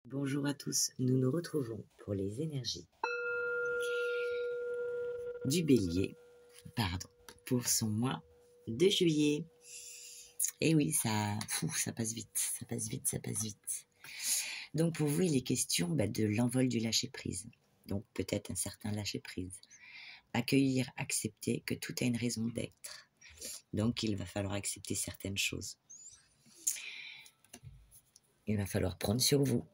Bonjour à tous, nous nous retrouvons pour les énergies du Bélier, pour son mois de juillet. Et oui, ça passe vite, ça passe vite, ça passe vite. Donc pour vous, il est question de l'envol du lâcher-prise. Donc peut-être un certain lâcher-prise. Accueillir, accepter que tout a une raison d'être. Donc il va falloir accepter certaines choses. Il va falloir prendre sur vous.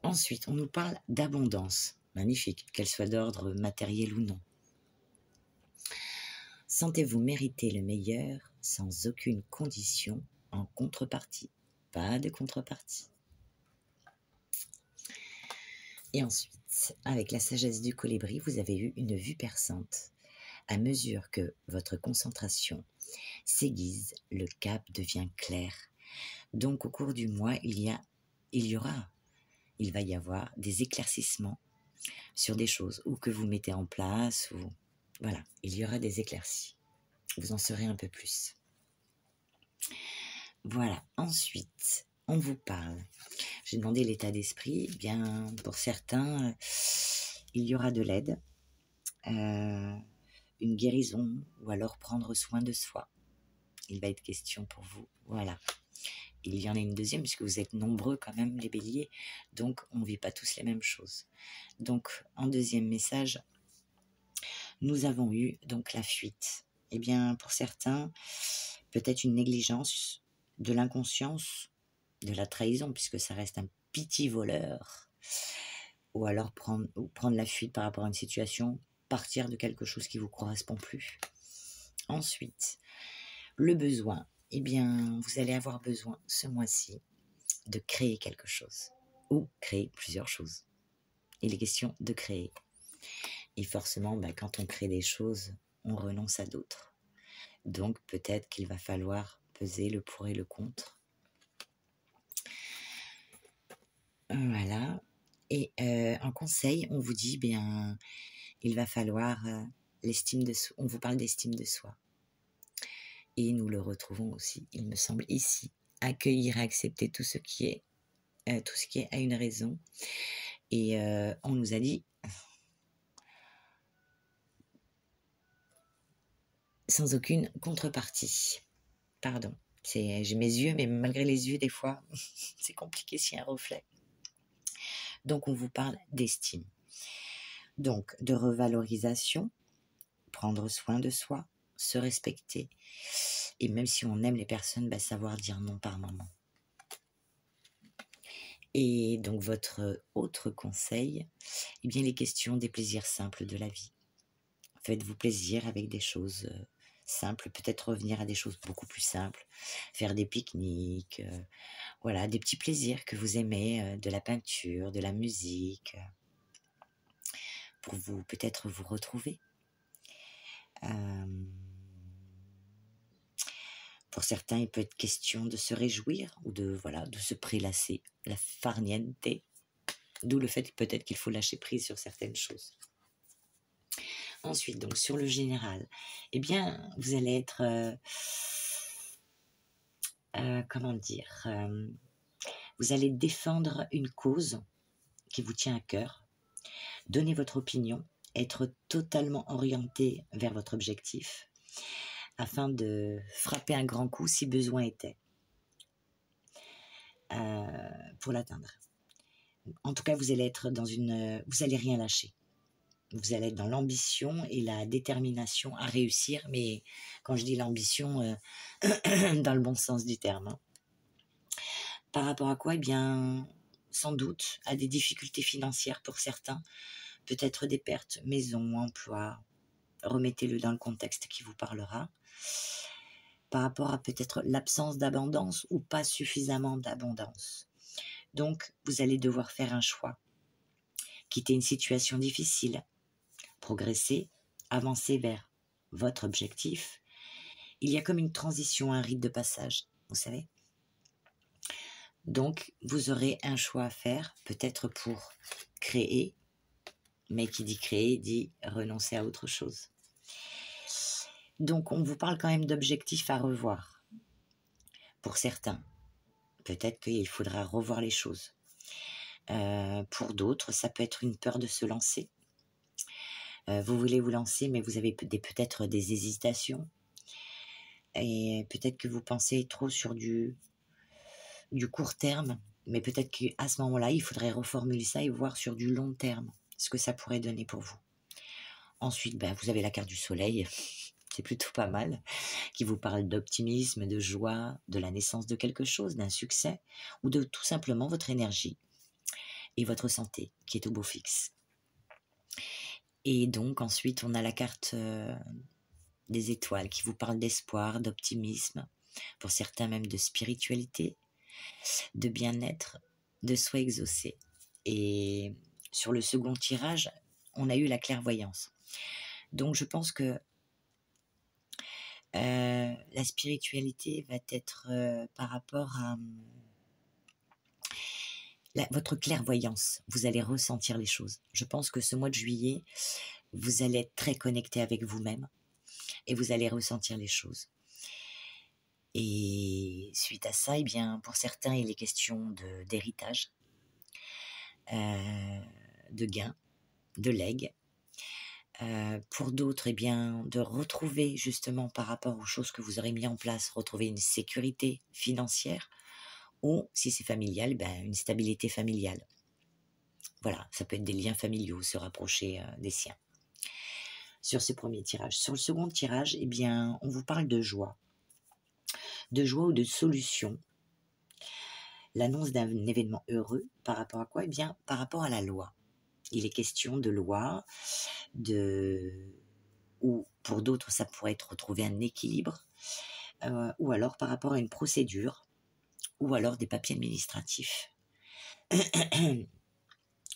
Ensuite, on nous parle d'abondance. Magnifique, qu'elle soit d'ordre matériel ou non. Sentez-vous mériter le meilleur sans aucune condition en contrepartie. Pas de contrepartie. Et ensuite, avec la sagesse du colibri, vous avez eu une vue perçante. À mesure que votre concentration s'aiguise, le cap devient clair. Donc au cours du mois, il va y avoir des éclaircissements sur des choses ou que vous mettez en place, ou voilà, il y aura des éclaircies. Vous en saurez un peu plus. Voilà, ensuite, on vous parle. J'ai demandé l'état d'esprit. Eh bien, pour certains, il y aura de l'aide, une guérison, ou alors prendre soin de soi. Il va être question pour vous, voilà. Il y en a une deuxième, puisque vous êtes nombreux quand même, les béliers, donc on ne vit pas tous les mêmes choses. Donc, en deuxième message, nous avons eu donc la fuite. Eh bien, pour certains, peut-être une négligence, de l'inconscience, de la trahison, puisque ça reste un petit voleur, ou alors prendre la fuite par rapport à une situation, partir de quelque chose qui ne vous correspond plus. Ensuite, le besoin. Eh bien, vous allez avoir besoin ce mois-ci de créer quelque chose, ou créer plusieurs choses. Il est question de créer. Et forcément, quand on crée des choses, on renonce à d'autres. Donc peut-être qu'il va falloir peser le pour et le contre. Voilà. Et en conseil, on vous dit, il va falloir l'estime de soi. On vous parle d'estime de soi. Et nous le retrouvons aussi, il me semble, ici. Accueillir et accepter tout ce qui est a une raison. Et on nous a dit, sans aucune contrepartie. Pardon, j'ai mes yeux, mais malgré les yeux, des fois, c'est compliqué s'il y a un reflet. Donc, on vous parle d'estime. Donc, de revalorisation, prendre soin de soi, se respecter. Et même si on aime les personnes, savoir dire non par moment. Et donc, votre autre conseil, il est question des plaisirs simples de la vie. Faites-vous plaisir avec des choses simples, peut-être revenir à des choses beaucoup plus simples, faire des pique-niques, voilà, des petits plaisirs que vous aimez, de la peinture, de la musique, pour vous peut-être vous retrouver. Pour certains, il peut être question de se réjouir ou de se prélasser, la farniente, d'où le fait peut-être qu'il faut lâcher prise sur certaines choses. Ensuite, donc sur le général, vous allez être, vous allez défendre une cause qui vous tient à cœur, donner votre opinion, être totalement orienté vers votre objectif, afin de frapper un grand coup si besoin était, pour l'atteindre. En tout cas, vous allez être vous allez rien lâcher. Vous allez être dans l'ambition et la détermination à réussir, mais quand je dis l'ambition, dans le bon sens du terme. Par rapport à quoi ? Sans doute à des difficultés financières pour certains, peut-être des pertes, maison, emploi. Remettez-le dans le contexte qui vous parlera. Par rapport à peut-être l'absence d'abondance ou pas suffisamment d'abondance. Donc, vous allez devoir faire un choix. Quitter une situation difficile, progresser, avancer vers votre objectif. Il y a comme une transition, un rite de passage, vous savez. Donc, vous aurez un choix à faire, peut-être pour créer, mais qui dit créer, dit renoncer à autre chose. Donc, on vous parle quand même d'objectifs à revoir. Pour certains, peut-être qu'il faudra revoir les choses. Pour d'autres, ça peut être une peur de se lancer. Vous voulez vous lancer, mais vous avez peut-être des hésitations. Et peut-être que vous pensez trop sur du court terme, mais peut-être qu'à ce moment-là, il faudrait reformuler ça et voir sur du long terme ce que ça pourrait donner pour vous. Ensuite, ben, vous avez la carte du soleil, c'est plutôt pas mal, qui vous parle d'optimisme, de joie, de la naissance de quelque chose, d'un succès, ou de tout simplement votre énergie et votre santé qui est au beau fixe. Et donc ensuite, on a la carte des étoiles qui vous parle d'espoir, d'optimisme, pour certains même de spiritualité, de bien-être, de soi exaucé. Et sur le second tirage, on a eu la clairvoyance. Donc je pense que la spiritualité va être par rapport à votre clairvoyance. Vous allez ressentir les choses. Je pense que ce mois de juillet, vous allez être très connecté avec vous-même et vous allez ressentir les choses. Et suite à ça, eh bien, pour certains, il est question d'héritage, de gain, de legs. Pour d'autres, eh bien, de retrouver justement par rapport aux choses que vous aurez mis en place, retrouver une sécurité financière ou, si c'est familial, ben, une stabilité familiale. Voilà, ça peut être des liens familiaux, se rapprocher des siens. Sur ce premier tirage. Sur le second tirage, eh bien, on vous parle de joie ou de solution. L'annonce d'un événement heureux par rapport à quoi? Eh bien, par rapport à la loi. Il est question de loi, ou pour d'autres, ça pourrait être retrouver un équilibre, ou alors par rapport à une procédure, ou alors des papiers administratifs.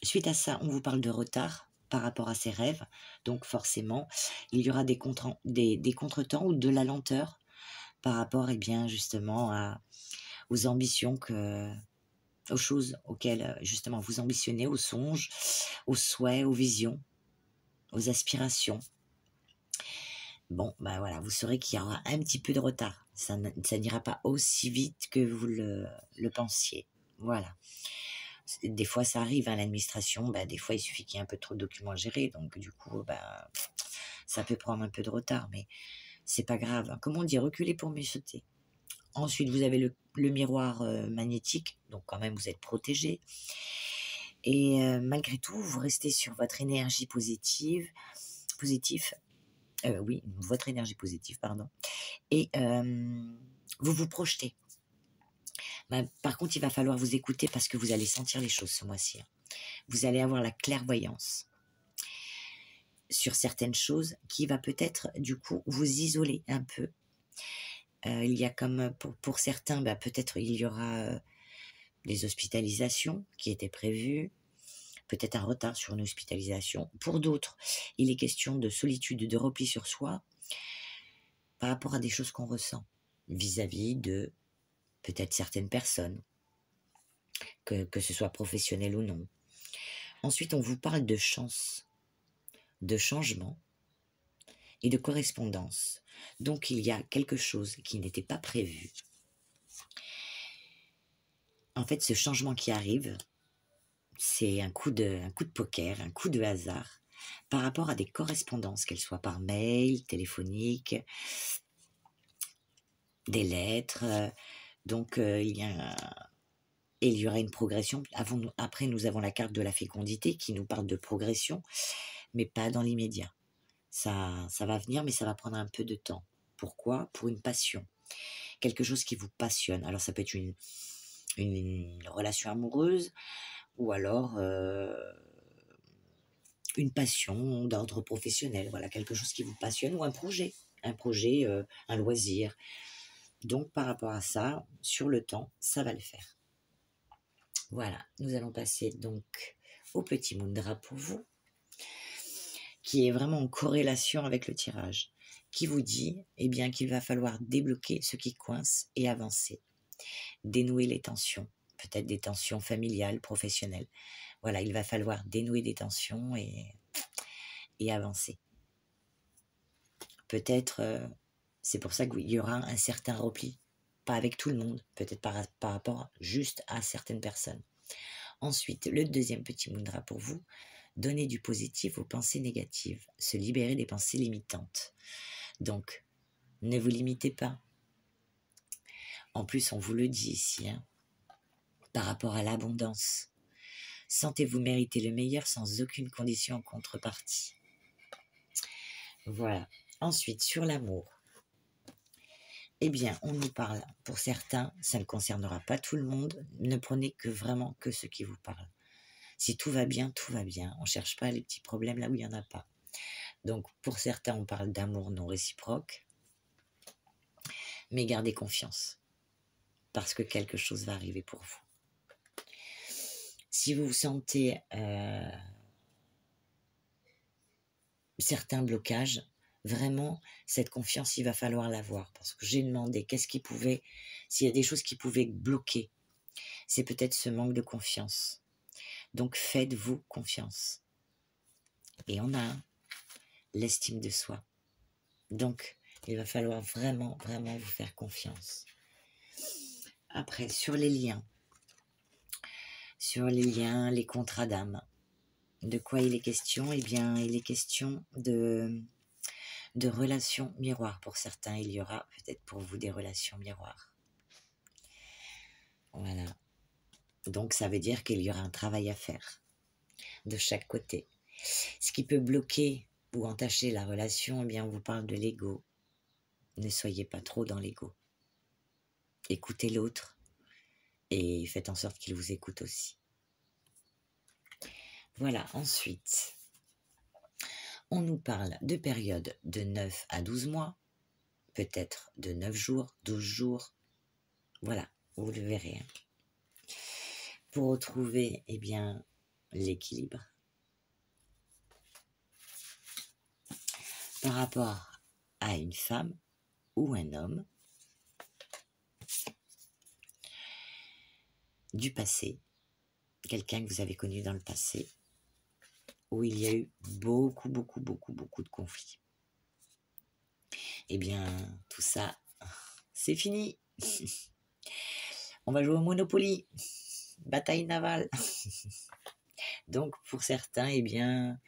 Suite à ça, on vous parle de retard par rapport à ses rêves, donc forcément, il y aura des contretemps ou de la lenteur par rapport, eh bien, justement, aux ambitions aux choses auxquelles, justement, vous ambitionnez, aux songes, aux souhaits, aux visions, aux aspirations. Bon, ben voilà, vous saurez qu'il y aura un petit peu de retard. Ça n'ira pas aussi vite que vous le pensiez. Voilà. Des fois, ça arrive à l'administration. Ben, des fois, il suffit qu'il y ait un peu trop de documents à gérer. Donc, du coup, ben, ça peut prendre un peu de retard. Mais c'est pas grave. Comme on dit, reculer pour mieux sauter. Ensuite, vous avez le miroir magnétique. Donc, quand même, vous êtes protégé. Et malgré tout, vous restez sur votre énergie positive. Oui, votre énergie positive, pardon. Et vous vous projetez. Ben, par contre, il va falloir vous écouter parce que vous allez sentir les choses ce mois-ci. Vous allez avoir la clairvoyance sur certaines choses qui va peut-être, du coup, vous isoler un peu. Il y a comme, pour certains, ben, peut-être il y aura des hospitalisations qui étaient prévues, peut-être un retard sur une hospitalisation. Pour d'autres, il est question de solitude, de repli sur soi par rapport à des choses qu'on ressent vis-à-vis de peut-être certaines personnes, que ce soit professionnel ou non. Ensuite, on vous parle de chance, de changement et de correspondance. Donc, il y a quelque chose qui n'était pas prévu. En fait, ce changement qui arrive, c'est un coup de poker, un coup de hasard, par rapport à des correspondances, qu'elles soient par mail, téléphonique, des lettres. Donc, il y aura une progression. Après, nous avons la carte de la fécondité qui nous parle de progression, mais pas dans l'immédiat. Ça va venir, mais ça va prendre un peu de temps. Pourquoi? Pour une passion. Quelque chose qui vous passionne. Alors, ça peut être une relation amoureuse, ou alors une passion d'ordre professionnel. Voilà, quelque chose qui vous passionne, ou un projet, un loisir. Donc, par rapport à ça, sur le temps, ça va le faire. Voilà, nous allons passer donc au petit mudra pour vous, qui est vraiment en corrélation avec le tirage, qui vous dit eh bien, qu'il va falloir débloquer ce qui coince et avancer, dénouer les tensions, peut-être des tensions familiales, professionnelles. Voilà, il va falloir dénouer des tensions et avancer. Peut-être, c'est pour ça qu'il y aura un certain repli, pas avec tout le monde, peut-être par rapport juste à certaines personnes. Ensuite, le deuxième petit mudra pour vous, donner du positif aux pensées négatives, se libérer des pensées limitantes. Donc, ne vous limitez pas. En plus, on vous le dit ici, hein, par rapport à l'abondance. Sentez-vous mériter le meilleur sans aucune condition en contrepartie. Voilà. Ensuite, sur l'amour. Eh bien, on nous parle, pour certains, ça ne concernera pas tout le monde, ne prenez que vraiment que ce qui vous parle. Si tout va bien, tout va bien. On ne cherche pas les petits problèmes là où il n'y en a pas. Donc, pour certains, on parle d'amour non réciproque, mais gardez confiance, parce que quelque chose va arriver pour vous. Si vous vous sentez certains blocages, vraiment, cette confiance, il va falloir l'avoir. Parce que j'ai demandé qu'est-ce qui pouvait, s'il y a des choses qui pouvaient bloquer, c'est peut-être ce manque de confiance. Donc, faites-vous confiance. Et on a l'estime de soi. Donc, il va falloir vraiment, vraiment vous faire confiance. Après, sur les liens, les contrats d'âme, de quoi il est question? Eh bien, il est question de relations miroirs. Pour certains, il y aura peut-être pour vous des relations miroirs. Voilà. Donc, ça veut dire qu'il y aura un travail à faire de chaque côté. Ce qui peut bloquer ou entacher la relation, eh bien, on vous parle de l'ego. Ne soyez pas trop dans l'ego. Écoutez l'autre et faites en sorte qu'il vous écoute aussi. Voilà, ensuite, on nous parle de périodes de 9 à 12 mois, peut-être de 9 jours, 12 jours. Voilà, vous le verrez. Pour retrouver, eh bien, l'équilibre. Par rapport à une femme ou un homme du passé, quelqu'un que vous avez connu dans le passé, où il y a eu beaucoup de conflits. Eh bien, tout ça, c'est fini. On va jouer au Monopoly. Bataille navale. Donc, pour certains, eh bien,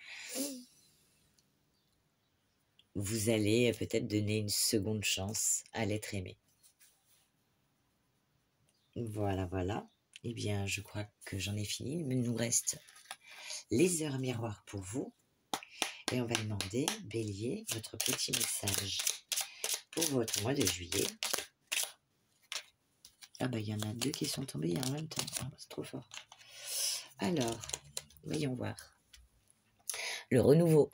vous allez peut-être donner une seconde chance à l'être aimé. Voilà, voilà. Eh bien, je crois que j'en ai fini. Il nous reste les heures miroirs pour vous. Et on va demander, Bélier, votre petit message pour votre mois de juillet. Ah bah, il y en a deux qui sont tombés en même temps. Ah, c'est trop fort. Alors, voyons voir. Le renouveau.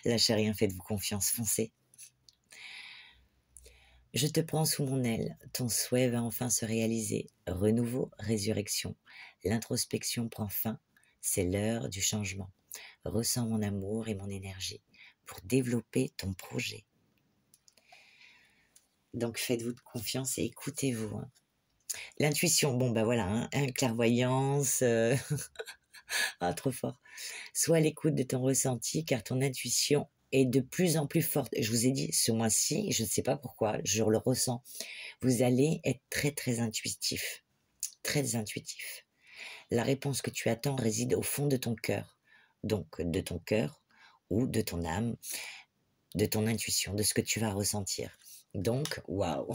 Lâchez rien, faites-vous confiance, foncez. Je te prends sous mon aile, ton souhait va enfin se réaliser. Renouveau, résurrection. L'introspection prend fin, c'est l'heure du changement. Ressens mon amour et mon énergie pour développer ton projet. Donc faites-vous confiance et écoutez-vous. Hein. L'intuition, bon bah voilà, hein, clairvoyance, ah trop fort. Sois à l'écoute de ton ressenti car ton intuition est de plus en plus forte. Je vous ai dit, ce mois-ci, je ne sais pas pourquoi, je le ressens. Vous allez être très très intuitif, très intuitif. La réponse que tu attends réside au fond de ton cœur, donc de ton cœur ou de ton âme, de ton intuition, de ce que tu vas ressentir. Donc, waouh,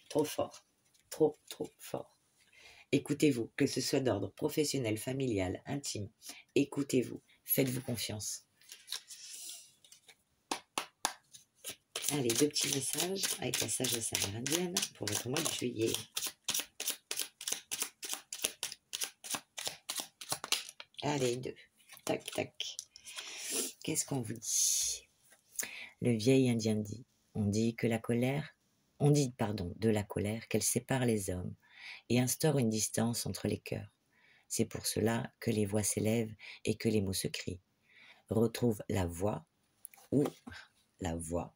trop fort, trop fort. Écoutez-vous, que ce soit d'ordre professionnel, familial, intime, écoutez-vous, faites-vous confiance. Allez, deux petits messages avec la sagesse amérindienne pour votre mois de juillet. Allez, deux. Tac, tac. Qu'est-ce qu'on vous dit? Le vieil indien dit, on dit de la colère qu'elle sépare les hommes et instaure une distance entre les cœurs. C'est pour cela que les voix s'élèvent et que les mots se crient. Retrouve la voix ou la voix.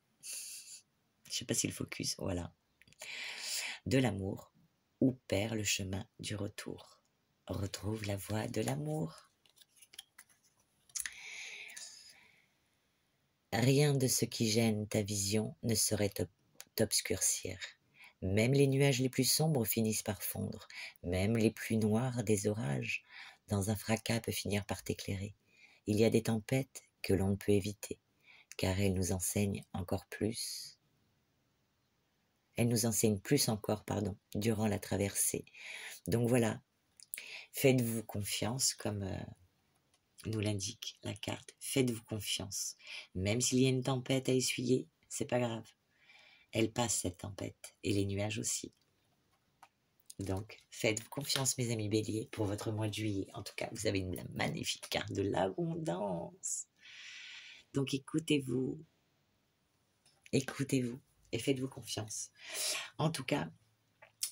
Je ne sais pas si le focus, voilà. De l'amour ou perd le chemin du retour. Retrouve la voie de l'amour. Rien de ce qui gêne ta vision ne saurait t'obscurcir. Même les nuages les plus sombres finissent par fondre, même les plus noirs des orages, dans un fracas peut finir par t'éclairer. Il y a des tempêtes que l'on ne peut éviter, car elles nous enseignent encore plus. Elles nous enseignent plus encore, pardon, durant la traversée. Donc voilà, faites-vous confiance, comme nous l'indique la carte. Faites-vous confiance. Même s'il y a une tempête à essuyer, c'est pas grave. Elle passe cette tempête, et les nuages aussi. Donc, faites-vous confiance, mes amis béliers, pour votre mois de juillet. En tout cas, vous avez une magnifique carte de l'abondance. Donc, écoutez-vous, et faites-vous confiance. En tout cas,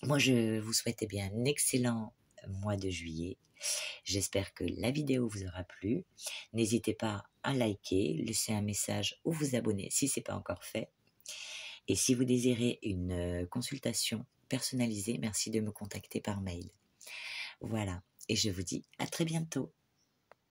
moi, je vous souhaite bien un excellent mois de juillet. J'espère que la vidéo vous aura plu. N'hésitez pas à liker, laisser un message ou vous abonner si ce n'est pas encore fait. Et si vous désirez une consultation personnalisée, merci de me contacter par mail. Voilà, et je vous dis à très bientôt.